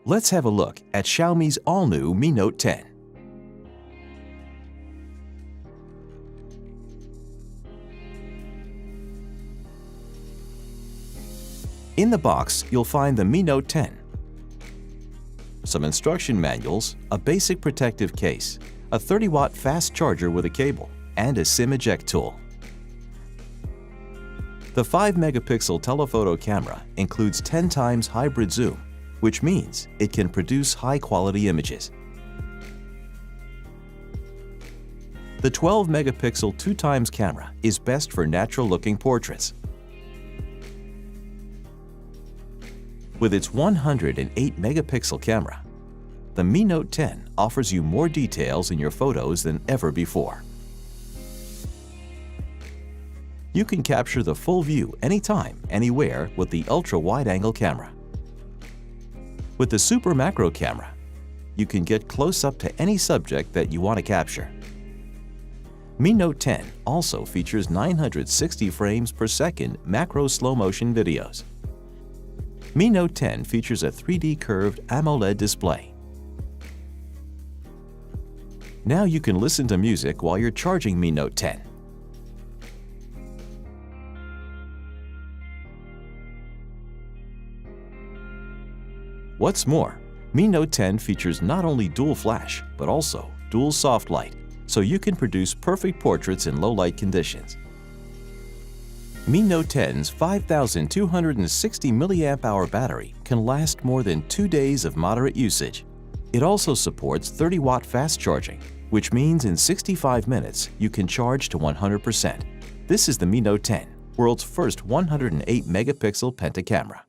Let's have a look at Xiaomi's all-new Mi Note 10. In the box, you'll find the Mi Note 10, some instruction manuals, a basic protective case, a 30-watt fast charger with a cable, and a SIM eject tool. The 5-megapixel telephoto camera includes 10 times hybrid zoom, which means it can produce high-quality images. The 12-megapixel 2x camera is best for natural-looking portraits. With its 108-megapixel camera, the Mi Note 10 offers you more details in your photos than ever before. You can capture the full view anytime, anywhere with the ultra-wide-angle camera. With the Super Macro camera, you can get close up to any subject that you want to capture. Mi Note 10 also features 960 frames per second macro slow-motion videos. Mi Note 10 features a 3D curved AMOLED display. Now you can listen to music while you're charging Mi Note 10. What's more, Mi Note 10 features not only dual flash, but also dual soft light, so you can produce perfect portraits in low-light conditions. Mi Note 10's 5,260 mAh battery can last more than 2 days of moderate usage. It also supports 30-watt fast charging, which means in 65 minutes you can charge to 100%. This is the Mi Note 10, world's first 108-megapixel penta camera.